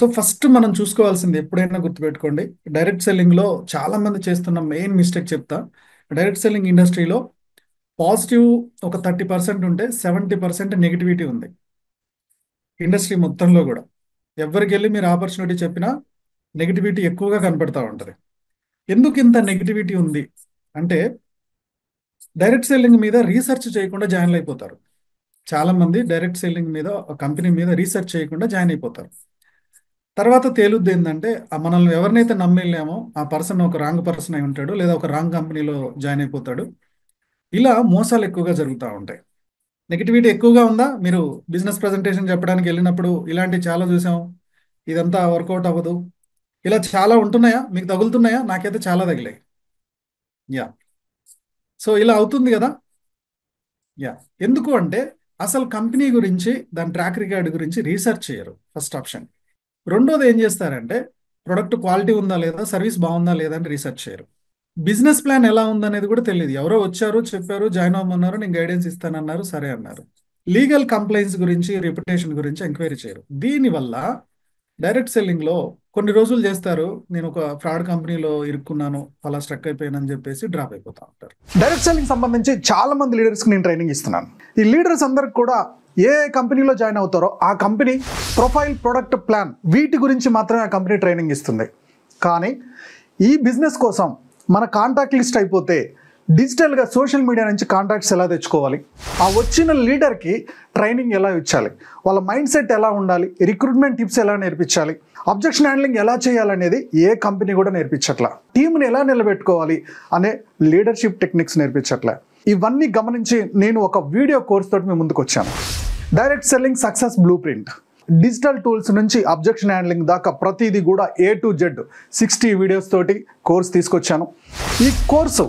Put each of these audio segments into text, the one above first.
So first మనం చూసుకోవాల్సింది ఎప్పుడైనా గుర్తుపెట్టుకోండి. డైరెక్ట్ సెల్లింగ్‌లో చాలామంది చేస్తున్న మెయిన్ మిస్టేక్ చెప్తా. డైరెక్ట్ సెల్లింగ్ ఇండస్ట్రీలో పాజిటివ్ ఒక 30% ఉంటే 70% నెగటివిటీ ఉంది. ఇండస్ట్రీ మొత్తంలో గూడా. ఎవ్వరికెళ్ళి మీరు ఆపర్చునిటీ చెప్పినా నెగటివిటీ ఎక్కువగా కనపడతా ఉంటది. ఎందుకింత నెగటివిటీ ఉంది అంటే, డైరెక్ట్ సెల్లింగ్ మీద రీసెర్చ్ చేయకుండా జాయిన్ అయిపోతారు. చాలామంది డైరెక్ట్ సెల్లింగ్ మీద కంపెనీ మీద రీసెర్చ్ చేయకుండా జాయిన్ అయిపోతారు. తర్వాత తేలుద్ది ఏందంటే, మనల్ని ఎవరినైతే నమ్మెళ్ళామో ఆ పర్సన్ ఒక రాంగ్ పర్సన్ అయి ఉంటాడు. లేదా ఒక రాంగ్ కంపెనీలో జాయిన్ అయిపోతాడు. ఇలా మోసాలు ఎక్కువగా జరుగుతా ఉంటాయి. నెగటివిటీ ఎక్కువగా ఉందా? మీరు బిజినెస్ ప్రెజెంటేషన్ చెప్పడానికి వెళ్ళినప్పుడు ఇలాంటివి చాలా చూసాం. ఇదంతా వర్కౌట్ అవ్వదు. ఇలా చాలా ఉంటున్నాయా? మీకు తగులుతున్నాయా? నాకైతే చాలా తగిలాయి. యాహ్! సో, ఇలా అవుతుంది గదా! యాహ్! ఎందుకు అంటే, అసలు కంపెనీ గురించి, దాని ట్రాక్ రికార్డ్ గురించి రీసెర్చ్ చేయరు. First option. రెండోది ఏం చేస్తారంటే, ప్రొడక్ట్ క్వాలిటీ ఉందా లేదా? సర్వీస్ బాగుందా లేదా? అని రీసెర్చ్ చేయరు. బిజినెస్ ప్లాన్ ఎలా ఉందనేది కూడా తెలీదు. ఎవరో వచ్చారు, చెప్పారు, జాయిన్ అవ్వమన్నారు, నేను గైడెన్స్ ఇస్తానన్నారు, సరే అన్నారు. లీగల్ కంప్లైంట్స్ గురించి, రెప్యుటేషన్ గురించి ఎంక్వైరీ చేయరు. దీనివల్ల డైరెక్ట్ సెల్లింగ్‌లో కొన్ని రోజులు చేస్తారు. నేను ఒక ఫ్రాడ్ కంపెనీలో ఇరుక్కున్నాను, అలా స్ట్రక్ అయిపోయానని చెప్పేసి డ్రాప్ అయిపోతా ఉంటారు. డైరెక్ట్ సెల్లింగ్ సంబంధించి చాలా మంది లీడర్స్కి నేను ట్రైనింగ్ ఇస్తున్నాను. ఈ లీడర్స్ అందరికి కూడా ఏ కంపెనీలో జాయిన్ అవుతారో ఆ కంపెనీ ప్రొఫైల్, ప్రొడక్ట్ ప్లాన్ వీటి గురించి మాత్రమే ఆ కంపెనీ ట్రైనింగ్ ఇస్తుంది. కానీ ఈ బిజినెస్ కోసం మన కాంటాక్ట్ లిస్ట్ అయిపోతే డిజిటల్గా సోషల్ మీడియా నుంచి కాంటాక్ట్స్ ఎలా తెచ్చుకోవాలి, ఆ వచ్చిన లీడర్కి ట్రైనింగ్ ఎలా ఇచ్చాలి, వాళ్ళ మైండ్ సెట్ ఎలా ఉండాలి, రిక్రూట్మెంట్ టిప్స్ ఎలా నేర్పించాలి, అబ్జెక్షన్ హ్యాండ్లింగ్ ఎలా చేయాలనేది ఏ కంపెనీ కూడా నేర్పించట్లా. టీంని ఎలా నిలబెట్టుకోవాలి అనే లీడర్షిప్ టెక్నిక్స్ నేర్పించట్లే. ఇవన్నీ గమనించి నేను ఒక వీడియో కోర్స్ తోటి మీ ముందుకు వచ్చాను. Direct selling success blue print. Digital tools నుంచి అబ్జెక్షన్ హ్యాండ్లింగ్ దాకా ప్రతిదీ కూడా A to Z 60 వీడియోస్ తోటి కోర్స్ తీసుకొచ్చాను. ఈ కోర్సు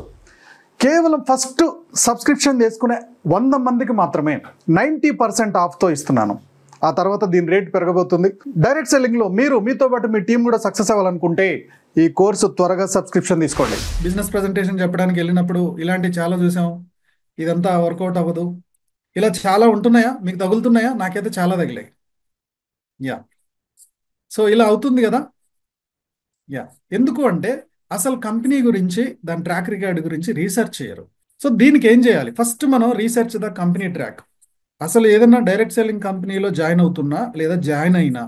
కేవలం ఫస్ట్ సబ్స్క్రిప్షన్ తీసుకునే 100 మందికి మాత్రమే 90% ఆఫ్తో ఇస్తున్నాను. ఆ తర్వాత దీని రేట్ పెరగబోతుంది. డైరెక్ట్ సెల్లింగ్లో మీరు మీతో పాటు మీ టీం కూడా సక్సెస్ అవ్వాలనుకుంటే ఈ కోర్సు త్వరగా సబ్స్క్రిప్షన్ తీసుకోండి. బిజినెస్ ప్రెజెంటేషన్ చెప్పడానికి వెళ్ళినప్పుడు ఇలాంటివి చాలా చూసాం. ఇదంతా వర్కౌట్ అవ్వదు. ఇలా చాలా ఉంటున్నాయా? మీకు తగులుతున్నాయా? నాకైతే చాలా తగిలాయి. యాహ్! సో, ఇలా అవుతుంది గదా! యాహ్! ఎందుకు అంటే, అసలు కంపెనీ గురించి, దాని ట్రాక్ రికార్డ్ గురించి రీసెర్చ్ చేయరు. సో, దీనికి ఏం చేయాలి? ఫస్ట్ మనం రీసెర్చ్ ద కంపెనీ ట్రాక్. అసలు ఏదన్నా డైరెక్ట్ సెల్లింగ్ కంపెనీలో జాయిన్ అవుతున్నా, లేదా జాయిన్ అయినా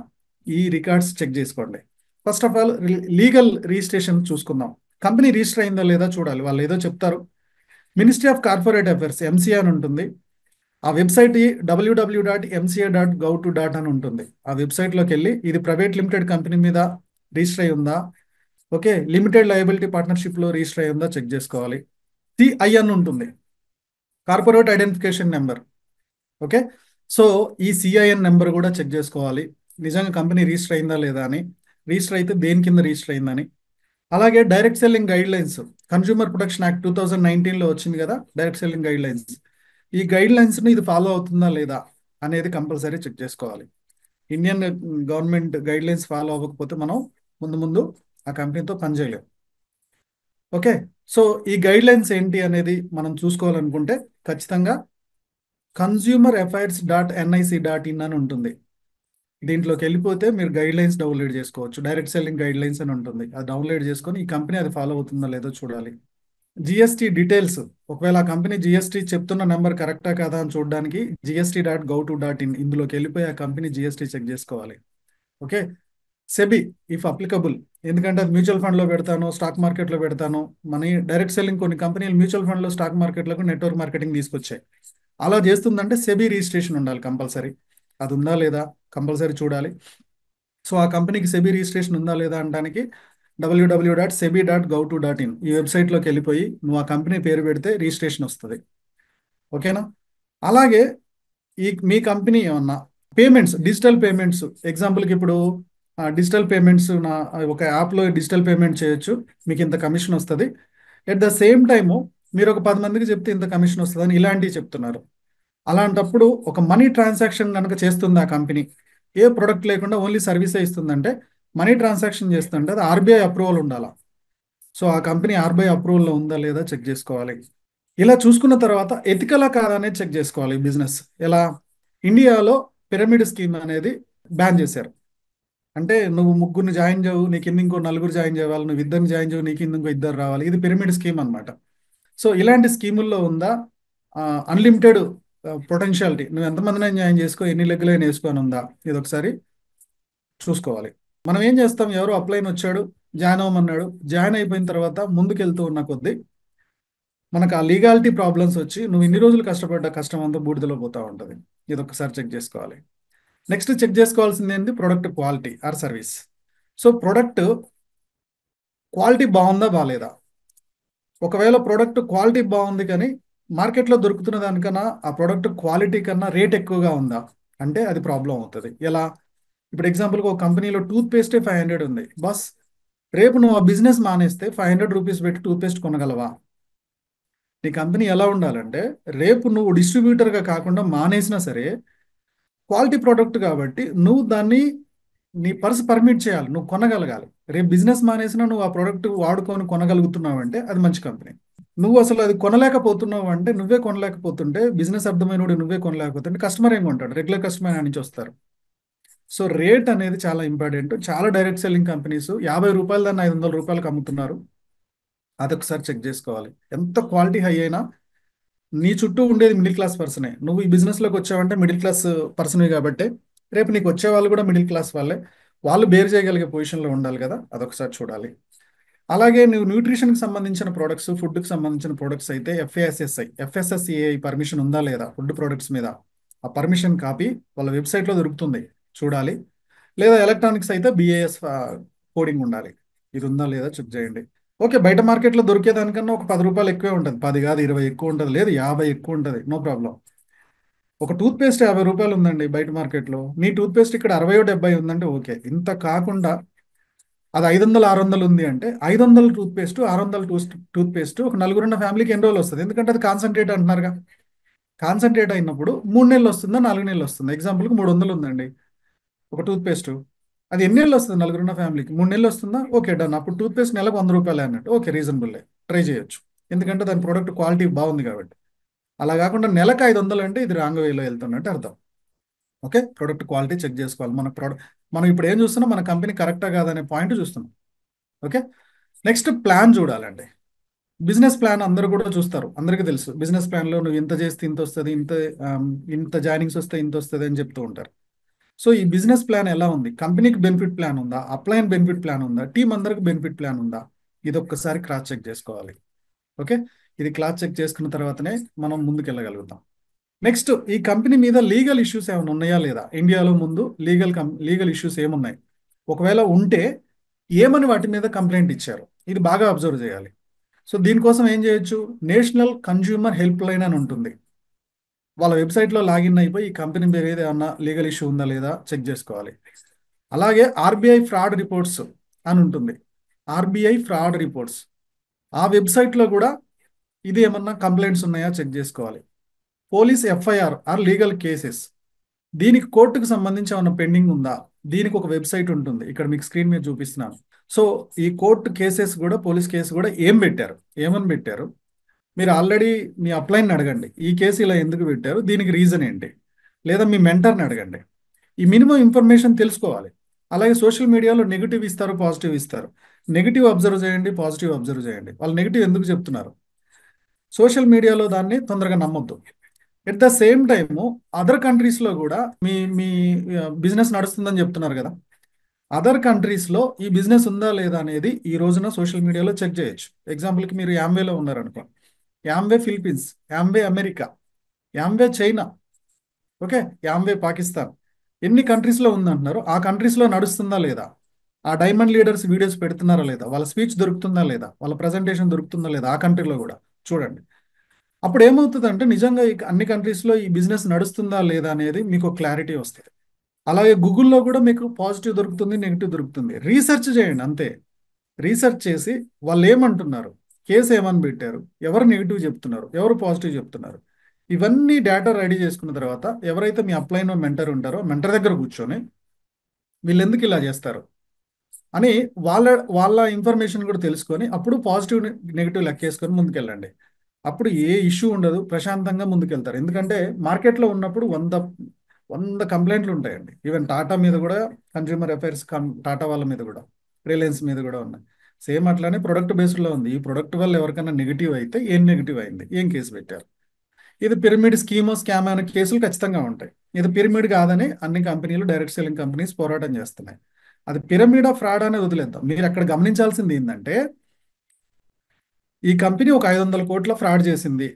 ఈ రికార్డ్స్ చెక్ చేసుకోండి. First of all legal registration చూసుకుందాం. కంపెనీ రిజిస్టర్ అయిందా లేదా చూడాలి. వాళ్ళు ఏదో చెప్తారు. Ministry of corporate affairs MCA అని ఉంటుంది. ఆ వెబ్సైట్ www.mca.gov.in అని ఉంటుంది. ఆ వెబ్సైట్లోకి వెళ్ళి ఇది ప్రైవేట్ లిమిటెడ్ కంపెనీ మీద రిజిస్టర్ అయి ఉందా, ఓకే, లిమిటెడ్ లయబిలిటీ పార్ట్నర్షిప్లో రిజిస్టర్ అయి ఉందా చెక్ చేసుకోవాలి. సిఐఎన్ ఉంటుంది, corporate identification number. Okay, so ఈ సిఐఎన్ నెంబర్ కూడా చెక్ చేసుకోవాలి. నిజంగా కంపెనీ రిజిస్టర్ అయిందా లేదా అని, రిజిస్టర్ అయితే దేని కింద రిజిస్టర్ అయిందని. అలాగే direct selling guidelines, consumer protection act 2019లో వచ్చింది కదా డైరెక్ట్ సెల్లింగ్ గైడ్ లైన్స్. ఈ గైడ్ లైన్స్ని ఇది ఫాలో అవుతుందా లేదా అనేది కంపల్సరీ చెక్ చేసుకోవాలి. Indian government guidelines follow అవ్వకపోతే మనం ముందు ముందు ఆ కంపెనీతో పనిచేయలేం. ఓకే, సో ఈ గైడ్ లైన్స్ ఏంటి అనేది మనం చూసుకోవాలనుకుంటే ఖచ్చితంగా consumerAffairs.nic.in అని ఉంటుంది. దీంట్లోకి వెళ్ళిపోతే మీరు గైడ్ లైన్స్ డౌన్లోడ్ చేసుకోవచ్చు. డైరెక్ట్ సెల్లింగ్ గైడ్ లైన్స్ అని ఉంటుంది. అది డౌన్లోడ్ చేసుకొని ఈ కంపెనీ అది ఫాలో అవుతుందా లేదో చూడాలి. జిఎస్టీ డీటెయిల్స్, ఒకవేళ ఆ కంపెనీ జిఎస్టీ చెప్తున్న నెంబర్ కరెక్టా కాదా అని చూడడానికి gst.gov.in ఇందులోకి వెళ్ళిపోయి ఆ కంపెనీ జిఎస్టీ చెక్ చేసుకోవాలి. ఓకే, సెబీ ఇఫ్ అప్లికబుల్, ఎందుకంటే అది మ్యూచువల్ ఫండ్లో పెడతాను, స్టాక్ మార్కెట్లో పెడతాను. మనీ డైరెక్ట్ సెల్లింగ్ కొన్ని కంపెనీలు మ్యూచువల్ ఫండ్లో, స్టాక్ మార్కెట్లకు నెట్వర్క్ మార్కెటింగ్ తీసుకొచ్చాయి. అలా చేస్తుందంటే సెబీ రిజిస్ట్రేషన్ ఉండాలి కంపల్సరీ. అది ఉందా లేదా కంపల్సరీ చూడాలి. సో ఆ కంపెనీకి సెబీ రిజిస్ట్రేషన్ ఉందా లేదా అనడానికి www.sebi.gov.in ఈ వెబ్సైట్లోకి వెళ్ళిపోయి నువ్వు ఆ కంపెనీ పేరు పెడితే రిజిస్ట్రేషన్ వస్తుంది. ఓకేనా? అలాగే మీ కంపెనీ ఏమన్నా పేమెంట్స్, డిజిటల్ పేమెంట్స్, ఎగ్జాంపుల్కి ఇప్పుడు డిజిటల్ పేమెంట్స్ ఒక యాప్లో డిజిటల్ పేమెంట్ చేయొచ్చు, మీకు ఇంత కమిషన్ వస్తుంది. ఎట్ ద సేమ్ టైము మీరు ఒక 10 మందికి చెప్తే ఇంత కమిషన్ వస్తుందని ఇలాంటివి చెప్తున్నారు. అలాంటప్పుడు ఒక మనీ ట్రాన్సాక్షన్ కనుక చేస్తుంది ఆ కంపెనీ, ఏ ప్రొడక్ట్ లేకుండా ఓన్లీ సర్వీసే ఇస్తుందంటే, మనీ ట్రాన్సాక్షన్ చేస్తుంటే అది ఆర్బీఐ అప్రూవల్ ఉండాలి. సో ఆ కంపెనీ ఆర్బీఐ అప్రూవల్లో ఉందా లేదా చెక్ చేసుకోవాలి. ఇలా చూసుకున్న తర్వాత ఎథికలా కాదా అనేది చెక్ చేసుకోవాలి. బిజినెస్ ఎలా, ఇండియాలో పిరమిడ్ స్కీమ్ అనేది బ్యాన్ చేశారు. అంటే నువ్వు ముగ్గురిని జాయిన్ చేయవు, నీ కింద ఇంకో నలుగురు జాయిన్ చేయాలి, నువ్వు ఇద్దరిని జాయిన్ చేయవు, నీ కింద ఇంకో ఇద్దరు రావాలి. ఇది పిరమిడ్ స్కీమ్ అన్నమాట. సో ఇలాంటి స్కీముల్లో ఉందా అన్లిమిటెడ్ పొటెన్షియాలిటీ, నువ్వు ఎంతమందిని జాయిన్ చేసుకో, ఎన్ని లెగ్గులైనా వేసుకొని ఉందా, ఇది ఒకసారి చూసుకోవాలి. మనం ఏం చేస్తాం, ఎవరో అప్లైన్ వచ్చాడు, జాయిన్ అవ్వమన్నాడు, జాయిన్ అయిపోయిన తర్వాత ముందుకెళ్తూ ఉన్న కొద్దీ మనకు ఆ లీగాలిటీ ప్రాబ్లమ్స్ వచ్చి నువ్వు ఇన్ని రోజులు కష్టపడ్డ కష్టం అంతా బూడిదలో పోతా ఉంటుంది. ఇది ఒకసారి చెక్ చేసుకోవాలి. నెక్స్ట్ చెక్ చేసుకోవాల్సింది ఏంటి, product quality or service. So product quality బాగుందా బాగాలేదా. ఒకవేళ ప్రోడక్ట్ క్వాలిటీ బాగుంది కానీ మార్కెట్లో దొరుకుతున్న దానికన్నా ఆ ప్రోడక్ట్ క్వాలిటీ కన్నా రేట్ ఎక్కువగా ఉందా అంటే అది ప్రాబ్లం అవుతుంది. ఎలా, ఇప్పుడు ఎగ్జాంపుల్గా ఒక కంపెనీలో టూత్ పేస్టే 500 ఉంది బస్, రేపు నువ్వు ఆ బిజినెస్ మానేస్తే 500 రూపీస్ పెట్టి టూత్ పేస్ట్ కొనగలవా. నీ కంపెనీ ఎలా ఉండాలంటే, రేపు నువ్వు డిస్ట్రిబ్యూటర్గా కాకుండా మానేసినా సరే క్వాలిటీ ప్రోడక్ట్ కాబట్టి నువ్వు దాన్ని నీ పర్స్ పర్మిట్ చేయాలి, నువ్వు కొనగలగాలి. రేపు బిజినెస్ మానేసినా నువ్వు ఆ ప్రోడక్ట్ వాడుకొని కొనగలుగుతున్నావు అంటే అది మంచి కంపెనీ. నువ్వు అసలు అది కొనలేకపోతున్నావు అంటే, నువ్వే కొనలేకపోతుంటే, బిజినెస్ అర్థమైనోడు నువ్వే కొనలేకపోతుంటే కస్టమర్ ఏం కొంటాడు, రెగ్యులర్ కస్టమర్ ఆ నుంచి వస్తారు. సో రేట్ అనేది చాలా ఇంపార్టెంట్. చాలా డైరెక్ట్ సెల్లింగ్ కంపెనీస్ 50 రూపాయలు దాన్ని 500 రూపాయలకు అమ్ముతున్నారు. అదొకసారి చెక్ చేసుకోవాలి. ఎంత క్వాలిటీ హై అయినా నీ చుట్టూ ఉండేది మిడిల్ క్లాస్ పర్సనే. నువ్వు ఈ బిజినెస్లోకి వచ్చావంటే మిడిల్ క్లాస్ పర్సనే కాబట్టి రేపు నీకు వచ్చే వాళ్ళు కూడా మిడిల్ క్లాస్ వాళ్ళే, వాళ్ళు బేర్ చేయగలిగే పొజిషన్లో ఉండాలి కదా, అదొకసారి చూడాలి. అలాగే నువ్వు న్యూట్రిషన్కి సంబంధించిన ప్రోడక్ట్స్, ఫుడ్కి సంబంధించిన ప్రోడక్ట్స్ అయితే ఎఫ్ఎస్ఎస్ఏఐ పర్మిషన్ ఉందా లేదా ఫుడ్ ప్రోడక్ట్స్ మీద, ఆ పర్మిషన్ కాపీ వాళ్ళ వెబ్సైట్లో దొరుకుతుంది, చూడాలి. లేదా ఎలక్ట్రానిక్స్ అయితే బిఏఎస్ కోడింగ్ ఉండాలి, ఇది ఉందా లేదా చెక్ చేయండి. ఓకే, బయట మార్కెట్లో దొరికేదానికన్నా ఒక 10 రూపాయలు ఎక్కువే ఉంటుంది, 10 కాదు 20 ఎక్కువ ఉంటుంది, లేదు 50 ఎక్కువ ఉంటుంది, నో ప్రాబ్లం. ఒక టూత్ పేస్ట్ 50 రూపాయలు ఉందండి బయట మార్కెట్లో, నీ టూత్ పేస్ట్ ఇక్కడ 60-70 ఉందంటే ఓకే. ఇంత కాకుండా అది 500-600 ఉంది అంటే 500 టూత్ పేస్ట్ 600 టూత్ పేస్ట్ ఒక నలుగురున్న ఫ్యామిలీకి ఎన్ని రోజులు వస్తుంది, ఎందుకంటే అది కాన్సన్ట్రేట్ అంటున్నారుగా. కాన్సన్ట్రేట్ అయినప్పుడు 3 నెలలు వస్తుందా 4 నెలలు వస్తుంది. ఎగ్జాంపుల్కి 300 ఉందండి ఒక టూత్ పేస్ట్, అది ఎన్ని నెలలు వస్తుంది నలుగురున్న ఫ్యామిలీకి, 3 నెలలు వస్తుందా, ఓకే డన్. అప్పుడు టూత్ పేస్ట్ నెలకు 100 రూపాయలు అన్నట్టు, ఓకే రీజనబుల్, ట్రై చేయొచ్చు, ఎందుకంటే దాని ప్రోడక్ట్ క్వాలిటీ బాగుంది కాబట్టి. అలా కాకుండా నెలకు 500 అంటే ఇది రాంగ్ వేలో వెళ్తున్నట్టు అర్థం. ఓకే, ప్రొడక్ట్ క్వాలిటీ చెక్ చేసుకోవాలి. మన ప్రోడక్ట్ మనం ఇప్పుడు ఏం చూస్తున్నాం, మన కంపెనీ కరెక్టా కాదనే పాయింట్ చూస్తున్నాం. ఓకే, నెక్స్ట్ ప్లాన్ చూడాలండి. బిజినెస్ ప్లాన్ అందరూ కూడా చూస్తారు, అందరికీ తెలుసు బిజినెస్ ప్లాన్లో నువ్వు ఇంత చేస్తే ఇంత వస్తుంది, ఇంత జాయినింగ్స్ వస్తే ఇంత వస్తుంది అని చెప్తూ ఉంటారు. సో ఈ బిజినెస్ ప్లాన్ ఎలా ఉంది, కంపెనీకి బెనిఫిట్ ప్లాన్ ఉందా, అప్లైన్ బెనిఫిట్ ప్లాన్ ఉందా, టీం అందరికి బెనిఫిట్ ప్లాన్ ఉందా, ఇది ఒక్కసారి క్రాస్ చెక్ చేసుకోవాలి. ఓకే, ఇది క్రాస్ చెక్ చేసుకున్న తర్వాతనే మనం ముందుకు వెళ్ళగలుగుతాం. నెక్స్ట్, ఈ కంపెనీ మీద లీగల్ ఇష్యూస్ ఏమైనా ఉన్నాయా లేదా, ఇండియాలో ముందు లీగల్ ఇష్యూస్ ఏమున్నాయి, ఒకవేళ ఉంటే ఏమని వాటి మీద కంప్లైంట్ ఇచ్చారు, ఇది బాగా అబ్జర్వ్ చేయాలి. సో దీనికోసం ఏం చేయొచ్చు, నేషనల్ కన్జ్యూమర్ హెల్ప్ లైన్ అని ఉంటుంది, వాళ్ళ వెబ్సైట్లో లాగిన్ అయిపోయి ఈ కంపెనీ మీద ఏదైనా లీగల్ ఇష్యూ ఉందా లేదా చెక్ చేసుకోవాలి. అలాగే ఆర్బీఐ ఫ్రాడ్ రిపోర్ట్స్ అని ఉంటుంది, ఆర్బీఐ ఫ్రాడ్ రిపోర్ట్స్, ఆ వెబ్సైట్లో కూడా ఇది ఏమన్నా కంప్లైంట్స్ ఉన్నాయా చెక్ చేసుకోవాలి. Police FIR or legal cases, దీనికి కోర్టుకు సంబంధించి ఏమన్నా పెండింగ్ ఉందా, దీనికి ఒక వెబ్సైట్ ఉంటుంది, ఇక్కడ మీకు స్క్రీన్ మీద చూపిస్తున్నాను. సో ఈ కోర్టు కేసెస్ కూడా, పోలీస్ కేసు కూడా ఏం పెట్టారు, ఏమని పెట్టారు, మీరు ఆల్రెడీ మీ అప్లైన్ అడగండి, ఈ కేసు ఇలా ఎందుకు పెట్టారు, దీనికి రీజన్ ఏంటి, లేదా మీ మెంటర్ని అడగండి. ఈ మినిమం ఇన్ఫర్మేషన్ తెలుసుకోవాలి. అలాగే సోషల్ మీడియాలో నెగిటివ్ ఇస్తారు, పాజిటివ్ ఇస్తారు. నెగిటివ్ అబ్జర్వ్ చేయండి, పాజిటివ్ అబ్జర్వ్ చేయండి. వాళ్ళు నెగిటివ్ ఎందుకు చెప్తున్నారు, సోషల్ మీడియాలో దాన్ని తొందరగా నమ్మొద్దు. At the same time other కంట్రీస్లో కూడా మీ మీ బిజినెస్ నడుస్తుందని చెప్తున్నారు కదా, అదర్ కంట్రీస్లో ఈ బిజినెస్ ఉందా లేదా అనేది ఈ రోజున సోషల్ మీడియాలో చెక్ చేయొచ్చు. ఎగ్జాంపుల్కి మీరు యామ్వేలో ఉన్నారనుకో, Amway Philippines, Amway America, Amway China, okay, Amway Pakistan, ఎన్ని కంట్రీస్లో ఉందంటున్నారు, ఆ కంట్రీస్లో నడుస్తుందా లేదా, ఆ డైమండ్ లీడర్స్ వీడియోస్ పెడుతున్నారా లేదా, వాళ్ళ స్పీచ్ దొరుకుతుందా లేదా, వాళ్ళ ప్రజెంటేషన్ దొరుకుతుందా లేదా ఆ కంట్రీలో కూడా చూడండి. అప్పుడు ఏమవుతుందంటే నిజంగా అన్ని కంట్రీస్లో ఈ బిజినెస్ నడుస్తుందా లేదా అనేది మీకు క్లారిటీ వస్తుంది. అలాగే గూగుల్లో కూడా మీకు పాజిటివ్ దొరుకుతుంది, నెగిటివ్ దొరుకుతుంది. రీసెర్చ్ చేయండి అంతే, రీసెర్చ్ చేసి వాళ్ళు ఏమంటున్నారు, కేసు ఏమని పెట్టారు, ఎవరు నెగిటివ్ చెప్తున్నారు, ఎవరు పాజిటివ్ చెప్తున్నారు, ఇవన్నీ డేటా రెడీ చేసుకున్న తర్వాత ఎవరైతే మీ అప్లైన్ మెంటర్ ఉంటారో మెంటర్ దగ్గర కూర్చొని వీళ్ళు ఎందుకు ఇలా చేస్తారు అని వాళ్ళ వాళ్ళ ఇన్ఫర్మేషన్ కూడా తెలుసుకొని అప్పుడు పాజిటివ్ నెగిటివ్ లెక్కేసుకొని ముందుకెళ్ళండి. అప్పుడు ఏ ఇష్యూ ఉండదు, ప్రశాంతంగా ముందుకెళ్తారు. ఎందుకంటే మార్కెట్లో ఉన్నప్పుడు కంప్లైంట్లు ఉంటాయండి. ఈవెన్ టాటా మీద కూడా, కన్జ్యూమర్ అఫైర్స్ టాటా వాళ్ళ మీద కూడా, రిలయన్స్ మీద కూడా ఉన్నాయి. సేమ్ అట్లానే ప్రొడక్ట్ బేస్డ్లో ఉంది. ఈ ప్రొడక్ట్ వల్ల ఎవరికైనా నెగిటివ్ అయితే ఏం నెగిటివ్ అయింది, ఏం కేసు పెట్టారు. ఇది పిరమిడ్ స్కీమో స్కామ్ అనే కేసులు ఖచ్చితంగా ఉంటాయి. ఇది పిరమిడ్ కాదని అన్ని కంపెనీలు, డైరెక్ట్ సెల్లింగ్ కంపెనీస్ పోరాటం చేస్తున్నాయి. అది పిరమిడ్ ఆఫ్ ఫ్రాడ్ అనేది వదిలేద్దాం. మీరు అక్కడ గమనించాల్సింది ఏంటంటే, ఈ కంపెనీ ఒక 500 కోట్ల ఫ్రాడ్ చేసింది,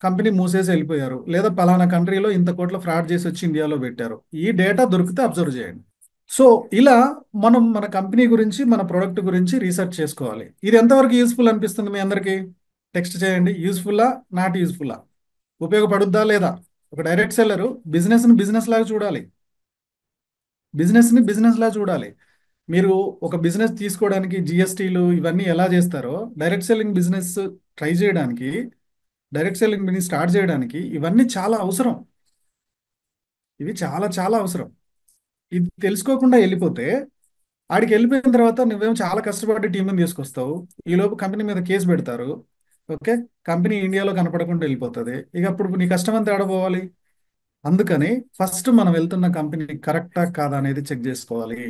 కంపెనీ మూసేసి వెళ్ళిపోయారు, లేదా పలానా కంట్రీలో ఇంత కోట్ల ఫ్రాడ్ చేసి వచ్చి ఇండియాలో పెట్టారు. ఈ డేటా దొరికితే అబ్జర్వ్ చేయండి. సో ఇలా మనం మన కంపెనీ గురించి, మన ప్రోడక్ట్ గురించి రీసెర్చ్ చేసుకోవాలి. ఇది ఎంతవరకు యూస్ఫుల్ అనిపిస్తుంది మీ అందరికీ? టెక్స్ట్ చేయండి. యూస్ఫుల్లా, నాట్ యూస్ఫుల్లా, ఉపయోగపడుద్దా లేదా? ఒక డైరెక్ట్ సెల్లరు బిజినెస్ని బిజినెస్ లాగా చూడాలి. బిజినెస్ని బిజినెస్ లాగా చూడాలి. మీరు ఒక బిజినెస్ తీసుకోవడానికి జిఎస్టీలు ఇవన్నీ ఎలా చేస్తారో, డైరెక్ట్ సెల్లింగ్ బిజినెస్ ట్రై చేయడానికి, డైరెక్ట్ సెల్లింగ్ బిజినెస్ స్టార్ట్ చేయడానికి ఇవన్నీ చాలా అవసరం. ఇవి చాలా చాలా అవసరం. ఇది తెలుసుకోకుండా వెళ్ళిపోతే, ఆడికి వెళ్ళిపోయిన తర్వాత నువ్వేమో చాలా కష్టపడి టీంని తీసుకొస్తావు. ఈలోపు కంపెనీ మీద కేసు పెడతారు. ఓకే, కంపెనీ ఇండియాలో కనపడకుండా వెళ్ళిపోతుంది. ఇక అప్పుడు నీ కష్టం అంతా ఆడపోవాలి. అందుకని ఫస్ట్ మనం వెళ్తున్న కంపెనీ కరెక్టా కాదా అనేది చెక్ చేసుకోవాలి.